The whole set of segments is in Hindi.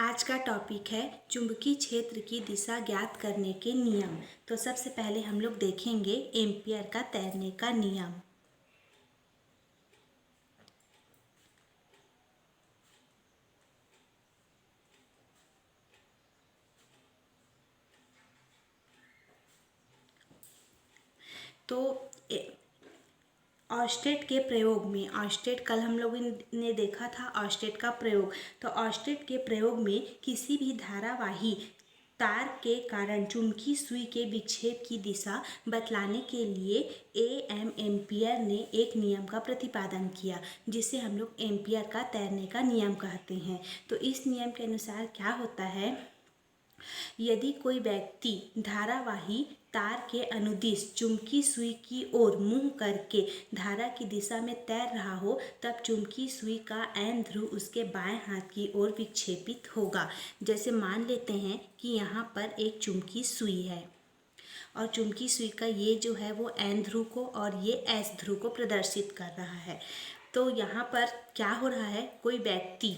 आज का टॉपिक है चुंबकीय क्षेत्र की दिशा ज्ञात करने के नियम। तो सबसे पहले हम लोग देखेंगे एम्पियर का तैरने का नियम। तो ऑस्टेट के प्रयोग में, ऑस्टेट कल हम लोगों ने देखा था ऑस्टेट का प्रयोग। तो ऑस्टेट के प्रयोग में किसी भी धारावाही तार के कारण चुंबकीय सुई के विक्षेप की दिशा बतलाने के लिए एम एम्पियर ने एक नियम का प्रतिपादन किया, जिसे हम लोग एम्पियर का तैरने का नियम कहते हैं। तो इस नियम के अनुसार क्या होता है, यदि कोई व्यक्ति धारावाही तार के अनुदिश चुंबकीय सुई की ओर मुंह करके धारा की दिशा में तैर रहा हो, तब चुंबकीय सुई का एन ध्रुव उसके बाएं हाथ की ओर विक्षेपित होगा। जैसे मान लेते हैं कि यहाँ पर एक चुंबकीय सुई है और चुंबकीय सुई का ये जो है वो एन ध्रुव को और ये एस ध्रुव को प्रदर्शित कर रहा है। तो यहाँ पर क्या हो रहा है, कोई व्यक्ति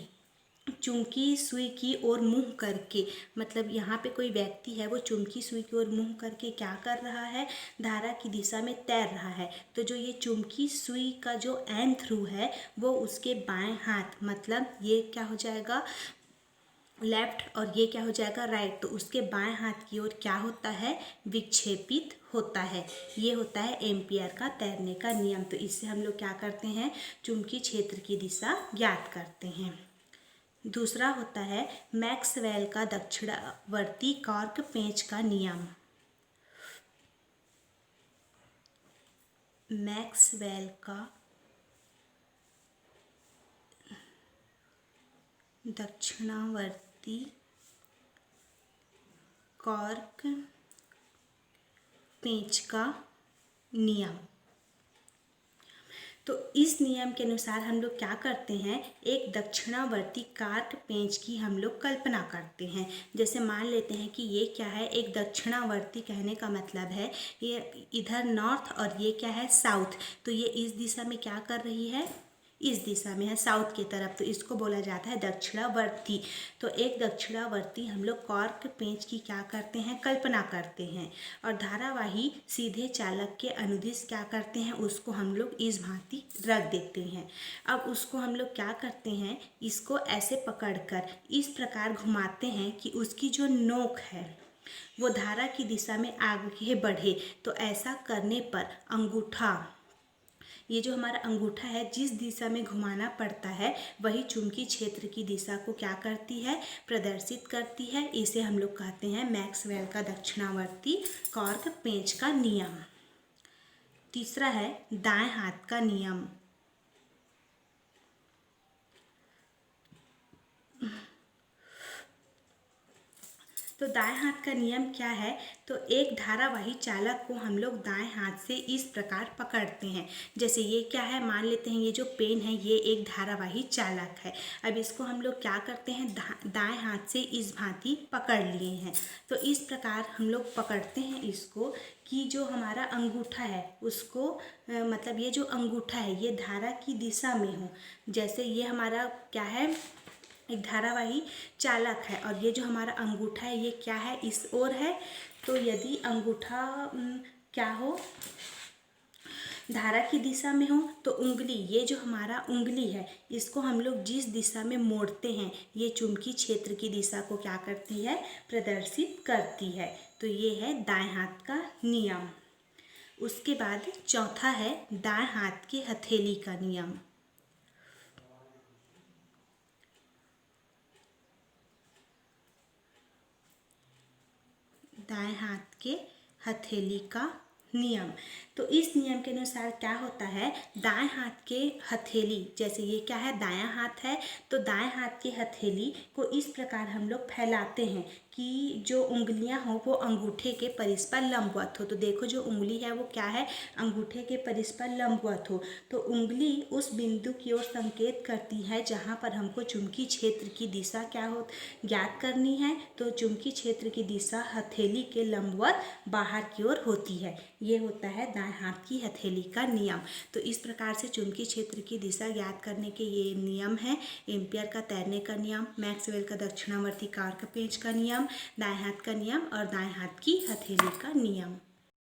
चुंबकीय सुई की ओर मुंह करके, मतलब यहाँ पे कोई व्यक्ति है वो चुंबकीय सुई की ओर मुंह करके क्या कर रहा है, धारा की दिशा में तैर रहा है। तो जो ये चुंबकीय सुई का जो एन ध्रुव है वो उसके बाएं हाथ, मतलब ये क्या हो जाएगा लेफ्ट और ये क्या हो जाएगा राइट, तो उसके बाएं हाथ की ओर क्या होता है, विक्षेपित होता है। ये होता है एम्पियर का तैरने का नियम। तो इससे हम लोग क्या करते हैं, चुंबकीय क्षेत्र की दिशा ज्ञात करते हैं। दूसरा होता है मैक्सवेल का दक्षिणावर्ती कॉर्क पेंच का नियम। मैक्सवेल का दक्षिणावर्ती कॉर्क पेंच का नियम। तो इस नियम के अनुसार हम लोग क्या करते हैं, एक दक्षिणावर्ती कार्क पेंच की हम लोग कल्पना करते हैं। जैसे मान लेते हैं कि ये क्या है, एक दक्षिणावर्ती, कहने का मतलब है ये इधर नॉर्थ और ये क्या है साउथ। तो ये इस दिशा में क्या कर रही है, इस दिशा में है साउथ की तरफ, तो इसको बोला जाता है दक्षिणावर्ती। तो एक दक्षिणावर्ती हम लोग कॉर्क पेंच की क्या करते हैं, कल्पना करते हैं। और धारावाही सीधे चालक के अनुदिश क्या करते हैं, उसको हम लोग इस भांति रख देते हैं। अब उसको हम लोग क्या करते हैं, इसको ऐसे पकड़कर इस प्रकार घुमाते हैं कि उसकी जो नोक है वो धारा की दिशा में आगे बढ़े। तो ऐसा करने पर अंगूठा, ये जो हमारा अंगूठा है जिस दिशा में घुमाना पड़ता है वही चुंबकीय क्षेत्र की दिशा को क्या करती है, प्रदर्शित करती है। इसे हम लोग कहते हैं मैक्सवेल का दक्षिणावर्ती कॉर्क पेंच का नियम। तीसरा है दाएं हाथ का नियम। तो दाएं हाथ का नियम क्या है, तो एक धारावाही चालक को हम लोग दाएं हाथ से इस प्रकार पकड़ते हैं। जैसे ये क्या है, मान लेते हैं ये जो पेन है ये एक धारावाही चालक है। अब इसको हम लोग क्या करते हैं, दाएं हाथ से इस भांति पकड़ लिए हैं। तो इस प्रकार हम लोग पकड़ते हैं इसको कि जो हमारा अंगूठा है उसको मतलब ये जो अंगूठा है ये धारा की दिशा में हो। जैसे ये हमारा क्या है, एक धारावाही चालक है और ये जो हमारा अंगूठा है ये क्या है, इस ओर है। तो यदि अंगूठा क्या हो, धारा की दिशा में हो, तो उंगली, ये जो हमारा उंगली है इसको हम लोग जिस दिशा में मोड़ते हैं ये चुंबकीय क्षेत्र की दिशा को क्या करती है, प्रदर्शित करती है। तो ये है दाएं हाथ का नियम। उसके बाद चौथा है दाएं हाथ की हथेली का नियम। दाएं हाथ के हथेली का नियम। तो इस नियम के अनुसार क्या होता है, दाएं हाथ के हथेली, जैसे ये क्या है दायां हाथ है, तो दाएं हाथ की हथेली को इस प्रकार हम लोग फैलाते हैं कि जो उंगलियां हो वो अंगूठे के परिस्पर लंबवत हो। तो देखो जो उंगली है वो क्या है, अंगूठे के परिस्पर लंबवत हो। तो उंगली उस बिंदु की ओर संकेत करती है जहां पर हमको चुंबकीय क्षेत्र की दिशा क्या हो ज्ञात करनी है। तो चुंबकीय क्षेत्र की दिशा हथेली के लंबवत बाहर की ओर होती है। ये होता है दाएं हाथ की हथेली का नियम। तो इस प्रकार से चुंबकीय क्षेत्र की दिशा ज्ञात करने के ये नियम हैं। एम्पियर का तैरने का नियम, मैक्सवेल का दक्षिणावर्ती कार्क पेंच का नियम, दाएं हाथ का नियम और दाएं हाथ की हथेली का नियम।